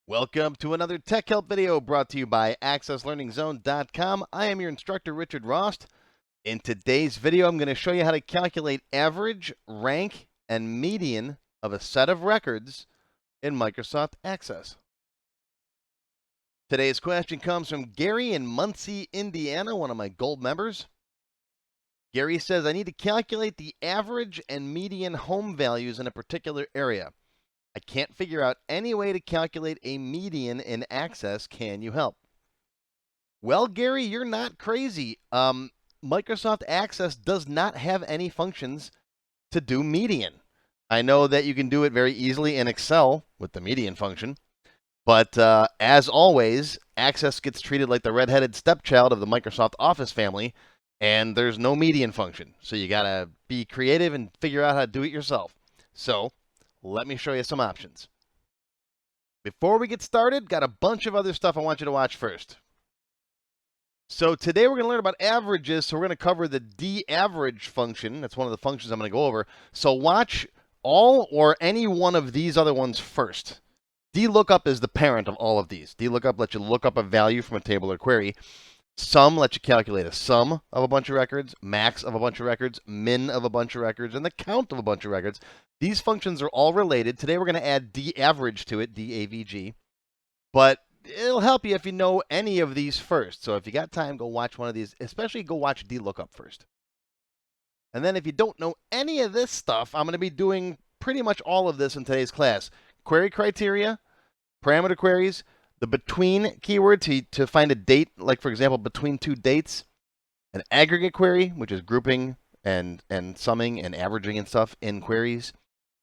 Welcome to another Tech Help video brought to you by AccessLearningZone.com. I am your instructor, Richard Rost. In today's video, I'm going to show you how to calculate average, rank, and median of a set of records in Microsoft Access. Today's question comes from Gary in Muncie, Indiana, one of my gold members. Gary says, I need to calculate the average and median home values in a particular area. I can't figure out any way to calculate a median in Access. Can you help? Well, Gary, you're not crazy. Microsoft Access does not have any functions to do median. I know that you can do it very easily in Excel with the median function, but as always, Access gets treated like the redheaded stepchild of the Microsoft Office family, and there's no median function. So you got to be creative and figure out how to do it yourself. So let me show you some options. Before we get started, got a bunch of other stuff I want you to watch first. So today we're going to learn about averages, so we're going to cover the DAverage function. That's one of the functions I'm going to go over. So watch all or any one of these other ones first. DLOOKUP is the parent of all of these. DLOOKUP lets you look up a value from a table or query. Sum lets you calculate a sum of a bunch of records, max of a bunch of records, min of a bunch of records, and the count of a bunch of records. These functions are all related. Today we're going to add DAverage to it, DAvg. But it'll help you if you know any of these first. So if you got time, go watch one of these. Especially go watch DLOOKUP first. And then if you don't know any of this stuff, I'm going to be doing pretty much all of this in today's class. Query criteria, parameter queries, the between keyword to find a date, like for example, between two dates, an aggregate query, which is grouping and summing and averaging and stuff in queries,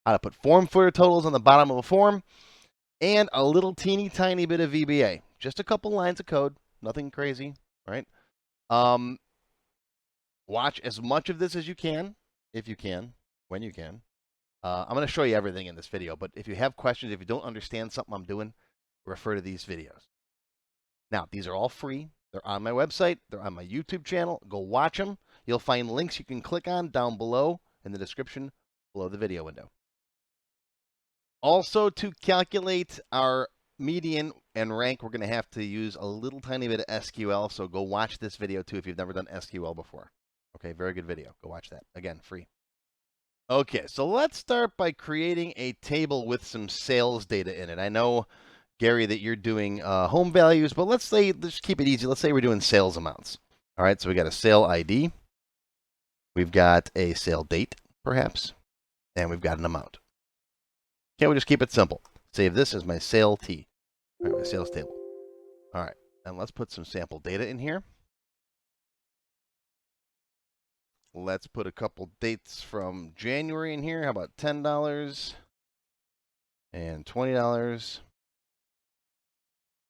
how to put form footer totals on the bottom of a form, and a little teeny tiny bit of VBA. Just a couple lines of code, nothing crazy, right? Watch as much of this as you can, if you can, when you can. I'm going to show you everything in this video, but if you have questions, if you don't understand something I'm doing, refer to these videos. Now, these are all free. They're on my website. They're on my YouTube channel. Go watch them. You'll find links you can click on down below in the description below the video window. Also, to calculate our median and rank, we're going to have to use a little tiny bit of SQL, so go watch this video too if you've never done SQL before. Okay, very good video. Go watch that. Again, free. Okay, so let's start by creating a table with some sales data in it. I know, Gary, that you're doing home values, but let's keep it easy. Let's say we're doing sales amounts. All right, so we got a sale ID. We've got a sale date, perhaps, and we've got an amount. Okay, we'll just keep it simple. Save this as my sale T, all right, my sales table. All right, and let's put some sample data in here. Let's put a couple dates from January in here. How about $10 and $20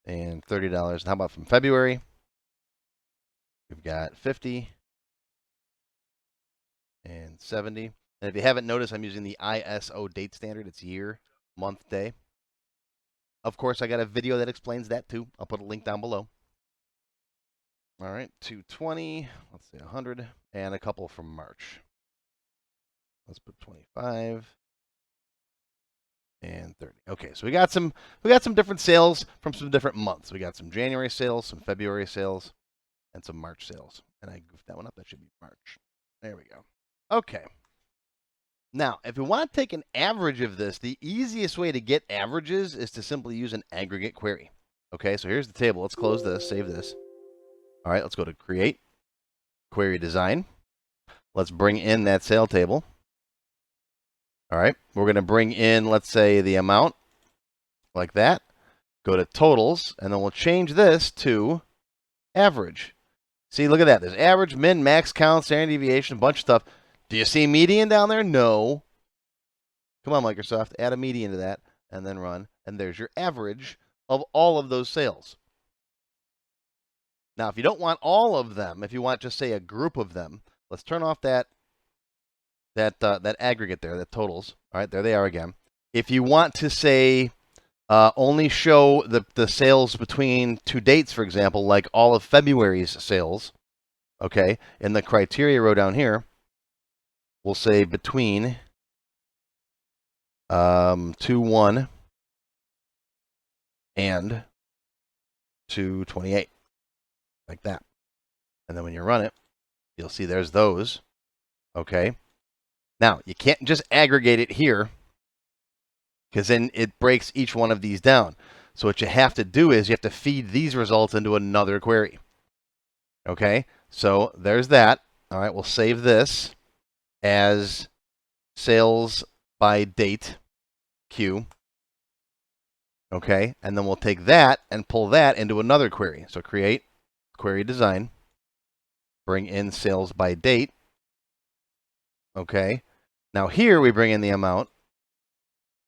and $30? How about from February? We've got 50 and 70. And if you haven't noticed, I'm using the ISO date standard. It's year, month, day. Of course, I got a video that explains that too. I'll put a link down below. All right, 220, let's say 100, and a couple from March. Let's put 25 and 30. Okay, so we got some different sales from some different months. We got some January sales, some February sales, and some March sales. And I goofed that one up. That should be March. There we go. Okay. Now, if we want to take an average of this, the easiest way to get averages is to simply use an aggregate query. Okay, so here's the table. Let's close this, save this. All right, let's go to Create, Query Design. Let's bring in that sale table. All right, we're going to bring in, let's say, the amount, like that. Go to Totals, and then we'll change this to Average. See, look at that. There's average, min, max, count, standard deviation, a bunch of stuff. Do you see median down there? No. Come on, Microsoft, add a median to that, and then run. And there's your average of all of those sales. Now, if you don't want all of them, if you want just say a group of them, let's turn off that aggregate there, that totals. All right, there they are again. If you want to say only show the sales between two dates, for example, like all of February's sales, okay, in the criteria row down here, we'll say between 2/1 and 228, like that. And then when you run it, you'll see there's those. Okay. Now, you can't just aggregate it here, because then it breaks each one of these down. So what you have to do is you have to feed these results into another query. Okay, so there's that. All right, we'll save this as sales by date Q. Okay, and then we'll take that and pull that into another query. So create query design, bring in sales by date. Okay, now here we bring in the amount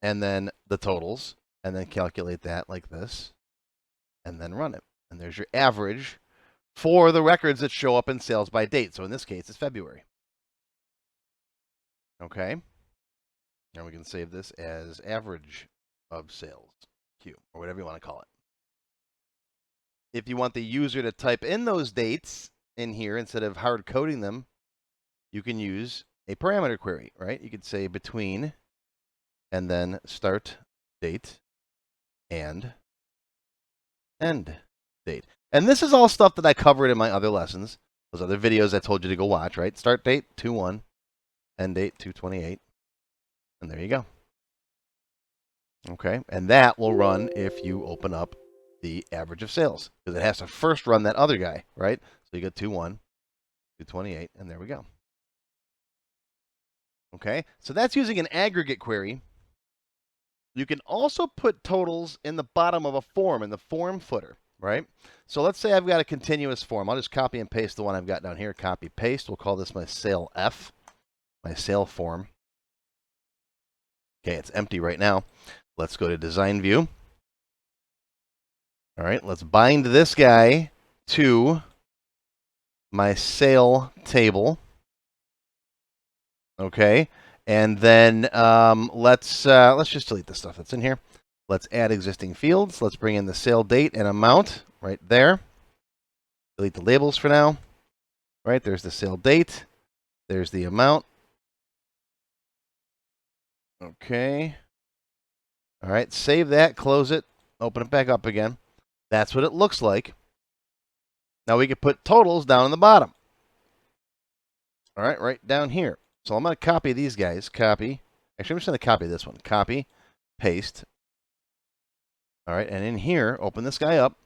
and then the totals, and then calculate that like this, and then run it. And there's your average for the records that show up in sales by date. So in this case, it's February. Okay. And we can save this as average of sales Q, or whatever you want to call it. If you want the user to type in those dates in here instead of hard coding them, you can use a parameter query, right? You could say between and then start date and end date. And this is all stuff that I covered in my other lessons, those other videos I told you to go watch, right? Start date 2/1, end date 2/28, and there you go. Okay, and that will run if you open up the average of sales, because it has to first run that other guy, right? So you go 2/1, 2/28, and there we go. Okay, so that's using an aggregate query. You can also put totals in the bottom of a form, in the form footer, right? So let's say I've got a continuous form. I'll just copy and paste the one I've got down here. Copy, paste. We'll call this my sale F, my sale form. Okay, it's empty right now. Let's go to design view. All right, let's bind this guy to my sale table. Okay, and then let's just delete the stuff that's in here. Let's add existing fields. Let's bring in the sale date and amount right there. Delete the labels for now. Right, there's the sale date. There's the amount. Okay. All right, save that, close it, open it back up again. That's what it looks like. Now we can put totals down in the bottom. All right, right down here. So I'm going to copy these guys. Copy. Actually, I'm just going to copy this one. Copy, paste. All right, and in here, open this guy up.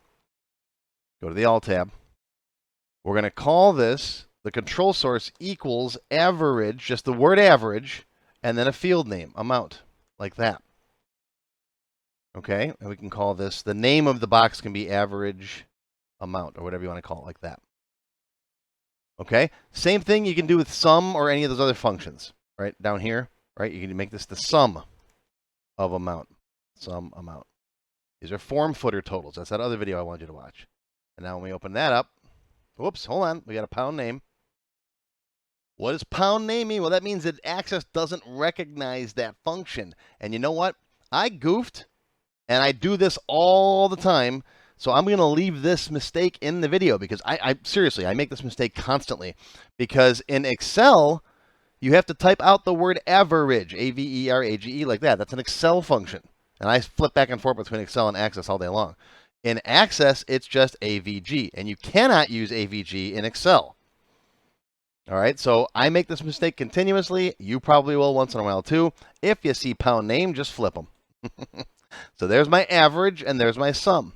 Go to the Alt tab. We're going to call this the control source equals average, just the word average, and then a field name, amount, like that. Okay, and we can call this, the name of the box can be average amount, or whatever you want to call it, like that. Okay, same thing you can do with sum or any of those other functions, right? Down here, right? You can make this the sum of amount, sum amount. These are form footer totals. That's that other video I wanted you to watch. And now when we open that up, whoops, hold on, we got a pound name. What does pound name mean? Well, that means that Access doesn't recognize that function. And you know what? I goofed, and I do this all the time. So I'm going to leave this mistake in the video because I seriously, I make this mistake constantly. Because in Excel, you have to type out the word average, A-V-E-R-A-G-E, like that. That's an Excel function. And I flip back and forth between Excel and Access all day long. In Access, it's just AVG. And you cannot use AVG in Excel. All right, so I make this mistake continuously. You probably will once in a while too. If you see pound name, just flip them. So there's my average and there's my sum.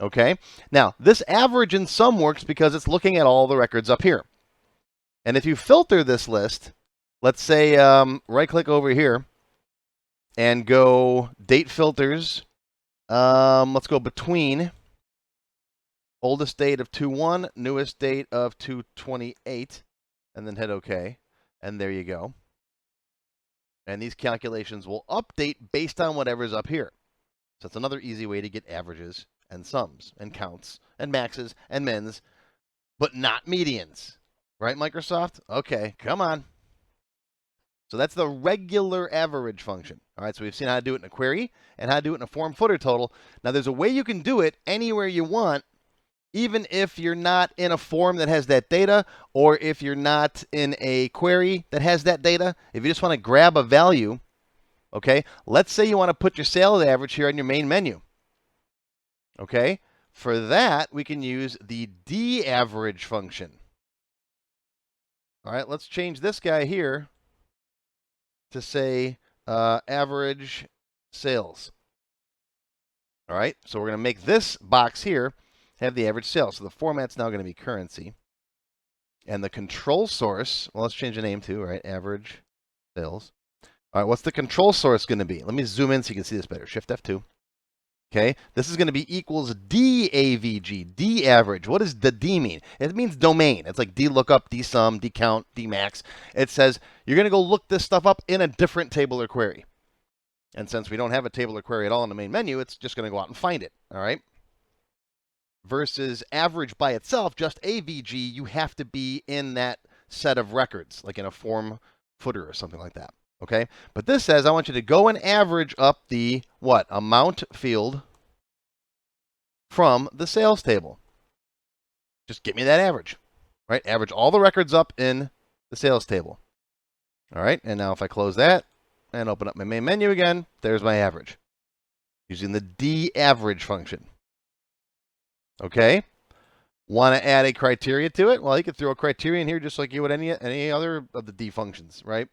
Okay, now this average and sum works because it's looking at all the records up here. And if you filter this list, let's say right click over here and go date filters. Let's go between oldest date of 2/1, newest date of 2/28, and then hit OK. And there you go. And these calculations will update based on whatever's up here. So it's another easy way to get averages and sums and counts and maxes and mins, but not medians. Right, Microsoft? Okay, come on. So that's the regular average function. All right, so we've seen how to do it in a query and how to do it in a form footer total. Now there's a way you can do it anywhere you want, even if you're not in a form that has that data, or if you're not in a query that has that data. If you just want to grab a value, okay, let's say you want to put your sales average here on your main menu. Okay? For that, we can use the DAverage function. All right, let's change this guy here to say average sales. All right, so we're going to make this box here have the average sales. So the format's now going to be currency. And the control source, well, let's change the name too, right? Average sales. All right, what's the control source going to be? Let me zoom in so you can see this better. Shift F2. Okay, this is going to be equals DAvg, DAverage. What does the D mean? It means domain. It's like DLOOKUP, DSUM, DCount, DMax. It says you're going to go look this stuff up in a different table or query. And since we don't have a table or query at all in the main menu, it's just going to go out and find it. All right. Versus average by itself, just AVG, you have to be in that set of records, like in a form footer or something like that. Okay, but this says I want you to go and average up the what? Amount field from the sales table. Just give me that average, right? Average all the records up in the sales table. All right, and now if I close that and open up my main menu again, there's my average using the DAverage function. Okay, want to add a criteria to it? Well, you could throw a criterion here just like you would any other of the D functions, right?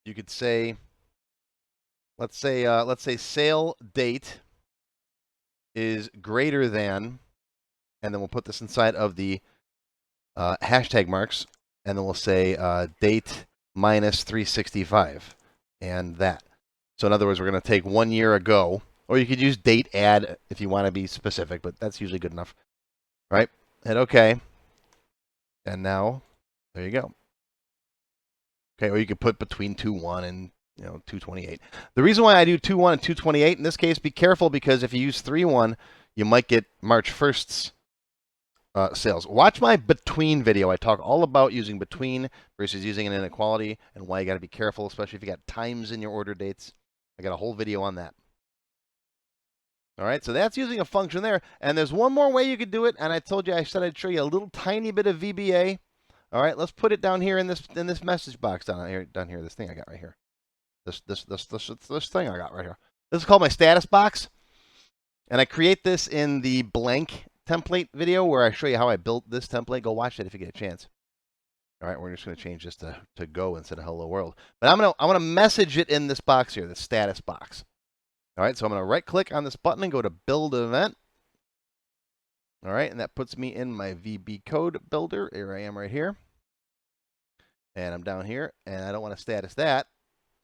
You could say, let's say sale date is greater than, and then we'll put this inside of the hashtag marks, and then we'll say date minus 365, and that. So in other words, we're going to take 1 year ago, or you could use date add if you want to be specific, but that's usually good enough, right? Hit OK, and now there you go. Okay, or you could put between 2.1 and 228. The reason why I do 2.1 and 228 in this case, be careful because if you use 3.1, you might get March 1st's sales. Watch my between video. I talk all about using between versus using an inequality and why you got to be careful, especially if you got times in your order dates. I got a whole video on that. All right, so that's using a function there. And there's one more way you could do it, and I told you, I said I'd show you a little tiny bit of VBA. All right, let's put it down here in this message box down here. This thing I got right here. This thing I got right here. This is called my status box, and I create this in the blank template video where I show you how I built this template. Go watch it if you get a chance. All right, we're just going to change this to go instead of hello world. But I'm gonna message it in this box here, the status box. All right, so I'm going to right click on this button and go to build event. All right, and that puts me in my VB code builder. Here I am right here. And I'm down here, and I don't want to status that.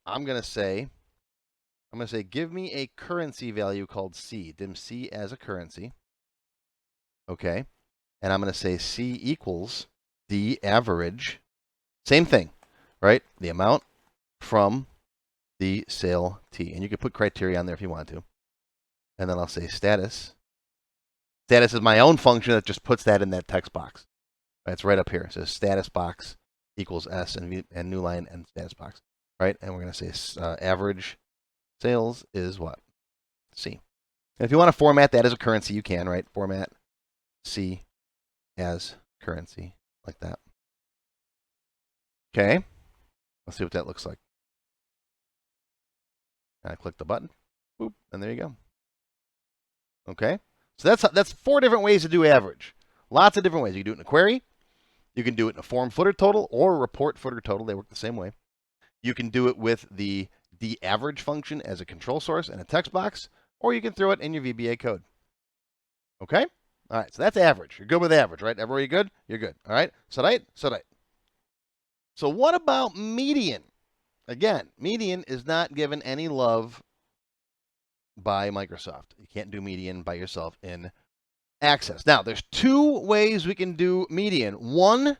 I'm going to say, give me a currency value called C. Dim C as a currency. Okay. And I'm going to say C equals DAverage. Same thing, right? The amount from the sale T. And you can put criteria on there if you want to. And then I'll say status. Status is my own function that just puts that in that text box. It's right up here. It says status box equals S and new line and status box. Right? And we're going to say average sales is what? C. And if you want to format that as a currency, you can, right? Format C as currency, like that. Okay. Let's see what that looks like. I click the button. Boop, and there you go. Okay. So that's 4 different ways to do average. Lots of different ways. You can do it in a query. You can do it in a form footer total or a report footer total. They work the same way. You can do it with the DAverage function as a control source and a text box, or you can throw it in your VBA code. Okay? All right, so that's average. You're good with average, right? Everybody good? You're good. All right? So what about median? Again, median is not given any love by Microsoft. You can't do median by yourself in Access. Now, there's 2 ways we can do median. One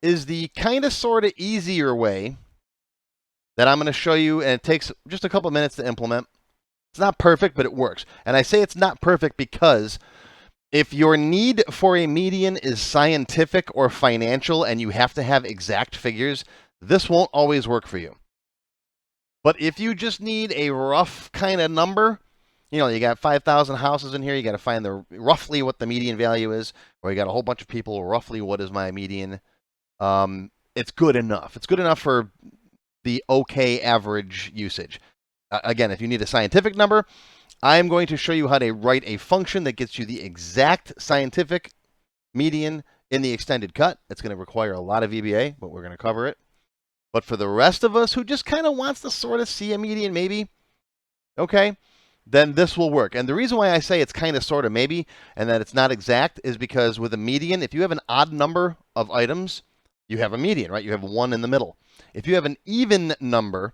is the kind of sort of easier way that I'm going to show you, and it takes just a couple minutes to implement. It's not perfect, but it works. And I say it's not perfect because if your need for a median is scientific or financial and you have to have exact figures, this won't always work for you. But if you just need a rough kind of number, you got 5,000 houses in here, you got to find roughly what the median value is, or you got a whole bunch of people, roughly what is my median, it's good enough. It's good enough for the okay average usage. Again, if you need a scientific number, I'm going to show you how to write a function that gets you the exact scientific median in the extended cut. It's going to require a lot of VBA, but we're going to cover it. But for the rest of us who just kind of wants to sort of see a median maybe, okay, then this will work. And the reason why I say it's kind of sort of maybe and that it's not exact is because with a median, if you have an odd number of items, you have a median, right? You have one in the middle. If you have an even number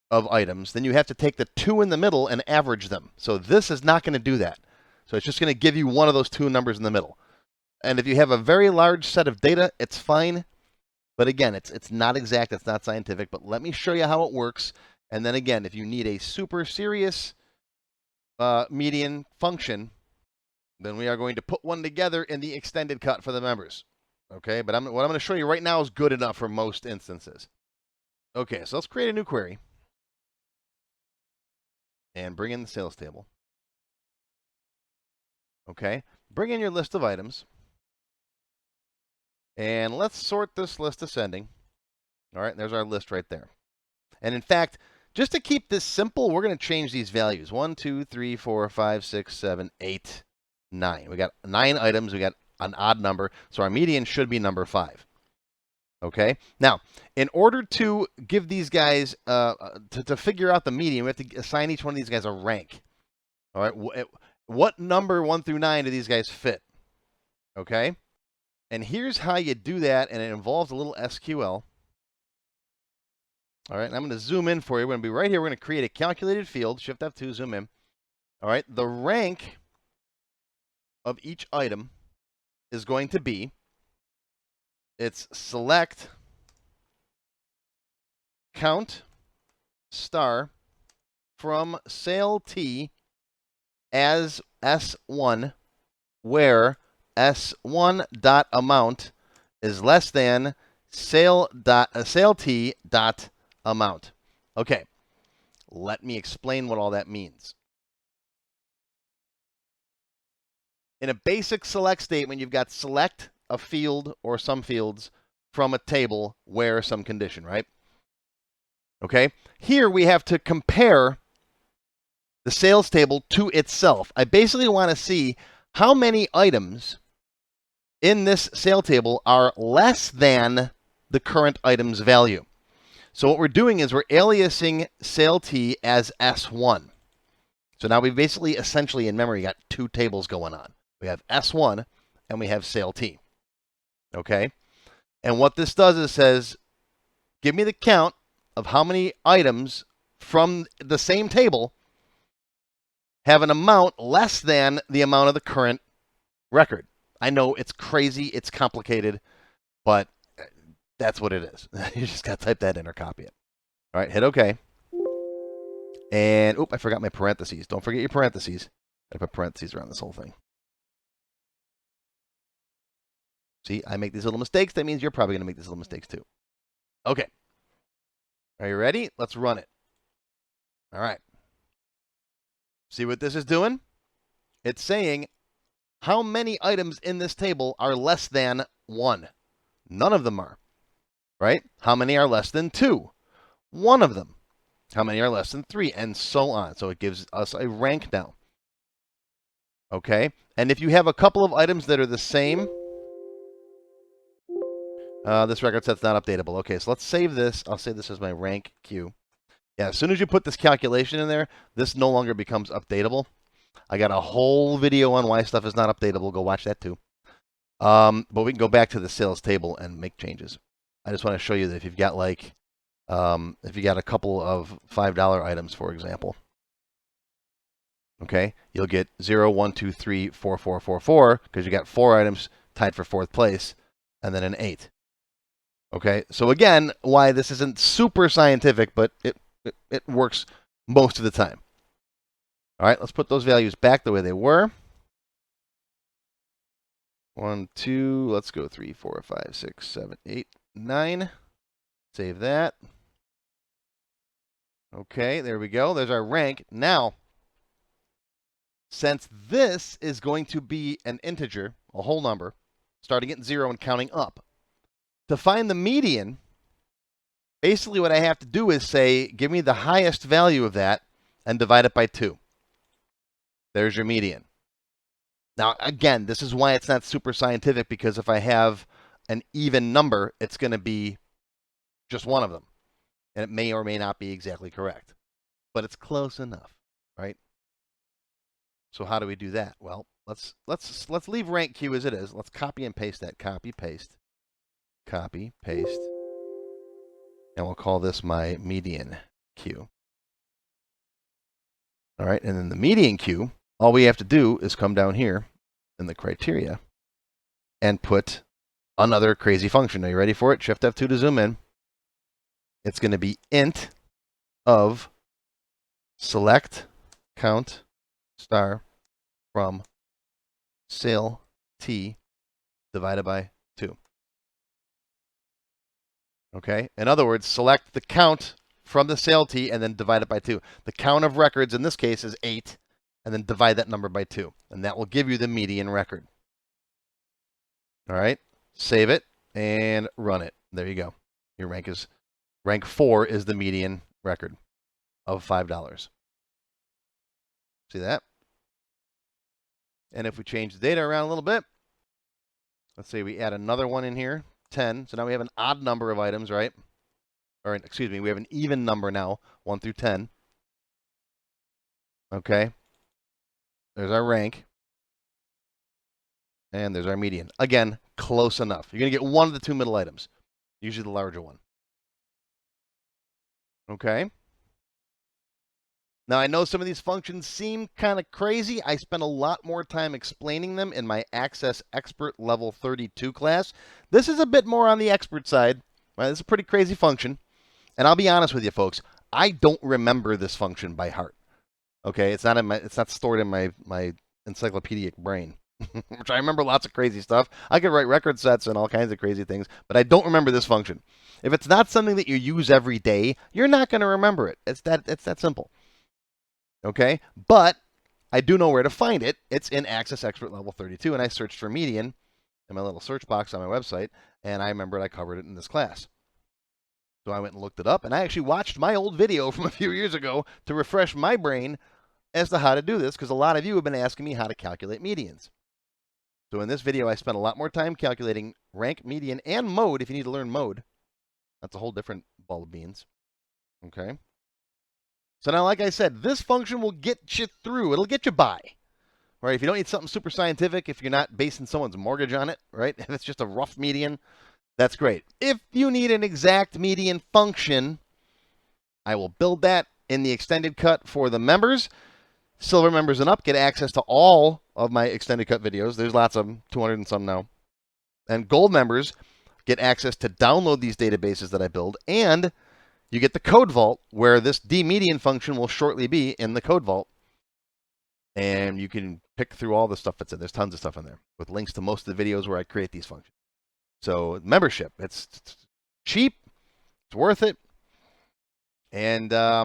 of items, then you have to take the two in the middle and average them. So this is not going to do that. So it's just going to give you one of those two numbers in the middle. And if you have a very large set of data, it's fine. But again, it's not exact, it's not scientific. But let me show you how it works. And then again, if you need a super serious median function, then we are going to put one together in the extended cut for the members. Okay, but what I'm going to show you right now is good enough for most instances. Okay, so let's create a new query. And bring in the sales table. Okay, bring in your list of items. And let's sort this list ascending. All right, there's our list right there. And in fact, just to keep this simple, we're going to change these values. 1, 2, 3, 4, 5, 6, 7, 8, 9. We got 9 items. We got an odd number. So our median should be number 5. Okay. Now, in order to give these guys, to figure out the median, we have to assign each one of these guys a rank. All right. What number 1 through 9 do these guys fit? Okay. And here's how you do that, and it involves a little SQL. All right. And I'm going to zoom in for you. We're going to be right here. We're going to create a calculated field. Shift F2, zoom in. All right. The rank of each item is going to be, it's select count star from sale T as S1, where S1.amount is less than sale T dot amount. Okay, let me explain what all that means. In a basic select statement, you've got select a field or some fields from a table where some condition, right? Okay. Here we have to compare the sales table to itself. I basically want to see how many items in this sale table are less than the current item's value. So what we're doing is we're aliasing sale T as S1. So now we basically essentially in memory got two tables going on. We have S1 and we have sale T. Okay. And what this does is says, give me the count of how many items from the same table have an amount less than the amount of the current record. I know it's crazy, it's complicated, but that's what it is. You just got to type that in or copy it. All right, hit OK. And, I forgot my parentheses. Don't forget your parentheses. I put parentheses around this whole thing. See, I make these little mistakes. That means you're probably going to make these little mistakes too. Okay. Are you ready? Let's run it. All right. See what this is doing? It's saying how many items in this table are less than 1. None of them are. Right? How many are less than 2? 1 of them. How many are less than 3? And so on. So it gives us a rank now. Okay? And if you have a couple of items that are the same, this record set's not updatable. Okay, so let's save this. I'll save this as my rank queue. Yeah, as soon as you put this calculation in there, this no longer becomes updatable. I got a whole video on why stuff is not updatable. Go watch that too. But we can go back to the sales table and make changes. I just want to show you that if you've got like, if you got a couple of $5 items, for example, okay, you'll get 0, 1, 2, 3, 4, 4, 4, 4, because you got 4 items tied for 4th place, and then an 8. Okay, so again, why this isn't super scientific, but it works most of the time. All right, let's put those values back the way they were. 1, 2, let's go 3, 4, 5, 6, 7, 8, 9. Save that. Okay, there we go. There's our rank. Now, since this is going to be an integer, a whole number, starting at 0 and counting up, to find the median, basically what I have to do is say, give me the highest value of that and divide it by 2. There's your median. Now, again, this is why it's not super scientific, because if I have an even number, it's going to be just one of them. And it may or may not be exactly correct. But it's close enough, right? So how do we do that? Well, let's leave rank Q as it is. Let's copy and paste that. Copy, paste. Copy, paste. And we'll call this my median Q. All right, and then the median Q, all we have to do is come down here in the criteria and put another crazy function. Are you ready for it? Shift F2 to zoom in. It's going to be int of select count star from sale T divided by 2. Okay? In other words, select the count from the sale T and then divide it by 2. The count of records in this case is 8, and then divide that number by 2. And that will give you the median record. All right? Save it and run it. There you go. Your rank 4 is the median record of $5. See that? And if we change the data around a little bit, let's say we add another one in here, 10. So now we have an odd number of items, right? Or excuse me, we have an even number now, 1 through 10. Okay. There's our rank. And there's our median. Again, close enough. You're going to get one of the two middle items, usually the larger one. Okay. Now, I know some of these functions seem kind of crazy. I spent a lot more time explaining them in my Access Expert Level 32 class. This is a bit more on the expert side. Right? This is a pretty crazy function. And I'll be honest with you, folks. I don't remember this function by heart. Okay, it's not stored in my encyclopedic brain, which I remember lots of crazy stuff. I could write record sets and all kinds of crazy things, but I don't remember this function. If it's not something that you use every day, you're not going to remember it. It's that simple. Okay, but I do know where to find it. It's in Access Expert Level 32, and I searched for median in my little search box on my website, and I remembered I covered it in this class. So I went and looked it up, and I actually watched my old video from a few years ago to refresh my brain as to how to do this, because a lot of you have been asking me how to calculate medians. So in this video, I spent a lot more time calculating rank, median, and mode if you need to learn mode. That's a whole different ball of beans. Okay. So now, like I said, this function will get you through. It'll get you by. Right? If you don't need something super scientific, if you're not basing someone's mortgage on it, right? If it's just a rough median, that's great. If you need an exact median function, I will build that in the extended cut for the members. Silver members and up get access to all of my extended cut videos. There's lots of them, 200 and some now. And gold members get access to download these databases that I build, and you get the code vault, where this DMedian function will shortly be in the code vault. And you can pick through all the stuff that's in. There's tons of stuff in there with links to most of the videos where I create these functions. So membership, it's cheap, it's worth it. And I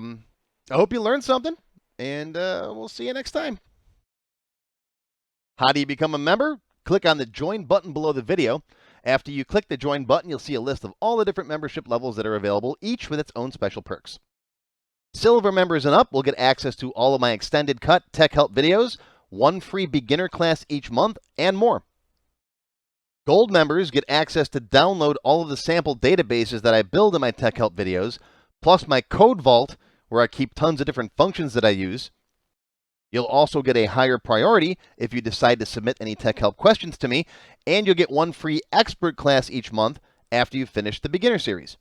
hope you learned something, and we'll see you next time. How do you become a member? Click on the join button below the video. After you click the join button, you'll see a list of all the different membership levels that are available, each with its own special perks. Silver members and up will get access to all of my extended cut tech help videos, one free beginner class each month, and more. Gold members get access to download all of the sample databases that I build in my tech help videos, plus my code vault, where I keep tons of different functions that I use. You'll also get a higher priority if you decide to submit any tech help questions to me, and you'll get one free expert class each month after you finish the beginner series.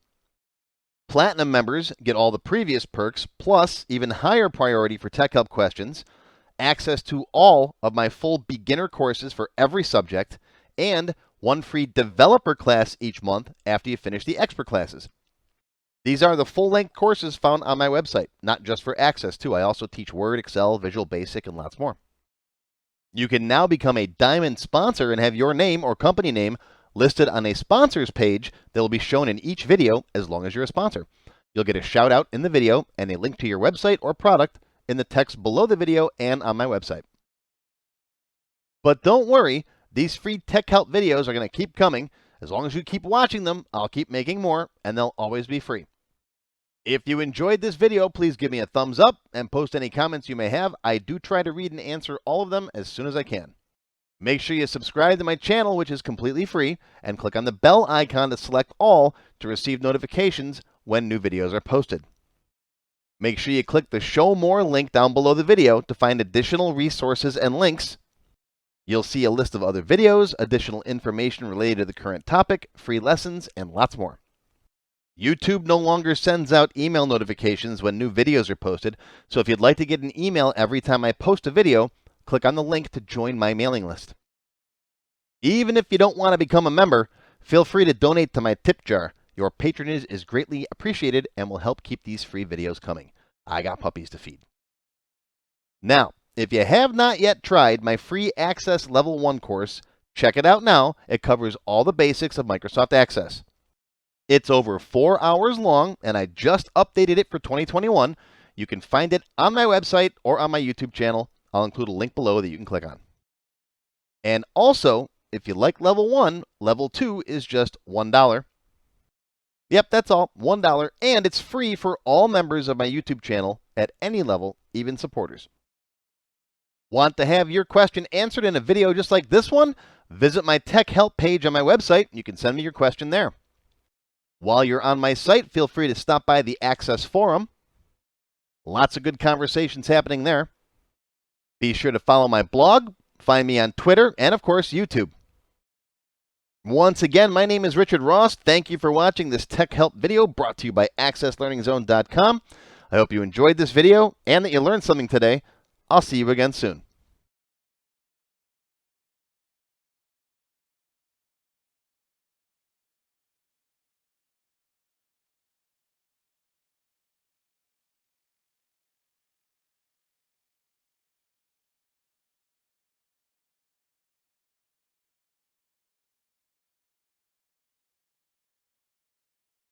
Platinum members get all the previous perks, plus even higher priority for tech help questions, access to all of my full beginner courses for every subject, and one free developer class each month after you finish the expert classes. These are the full-length courses found on my website, not just for Access, too. I also teach Word, Excel, Visual Basic, and lots more. You can now become a Diamond sponsor and have your name or company name listed on a sponsors page that will be shown in each video as long as you're a sponsor. You'll get a shout-out in the video and a link to your website or product in the text below the video and on my website. But don't worry, these free tech help videos are going to keep coming. As long as you keep watching them, I'll keep making more, and they'll always be free. If you enjoyed this video, please give me a thumbs up and post any comments you may have. I do try to read and answer all of them as soon as I can. Make sure you subscribe to my channel, which is completely free, and click on the bell icon to select all to receive notifications when new videos are posted. Make sure you click the Show More link down below the video to find additional resources and links. You'll see a list of other videos, additional information related to the current topic, free lessons, and lots more. YouTube no longer sends out email notifications when new videos are posted, so if you'd like to get an email every time I post a video, click on the link to join my mailing list. Even if you don't want to become a member, feel free to donate to my tip jar. Your patronage is greatly appreciated and will help keep these free videos coming. I got puppies to feed. Now, if you have not yet tried my free Access Level 1 course, check it out now. It covers all the basics of Microsoft Access. It's over 4 hours long, and I just updated it for 2021. You can find it on my website or on my YouTube channel. I'll include a link below that you can click on. And also, if you like Level 1, Level 2 is just $1. Yep, that's all, $1, and it's free for all members of my YouTube channel at any level, even supporters. Want to have your question answered in a video just like this one? Visit my tech help page on my website. You can send me your question there. While you're on my site, feel free to stop by the Access Forum. Lots of good conversations happening there. Be sure to follow my blog, find me on Twitter, and of course, YouTube. Once again, my name is Richard Ross. Thank you for watching this Tech Help video brought to you by AccessLearningZone.com. I hope you enjoyed this video and that you learned something today. I'll see you again soon.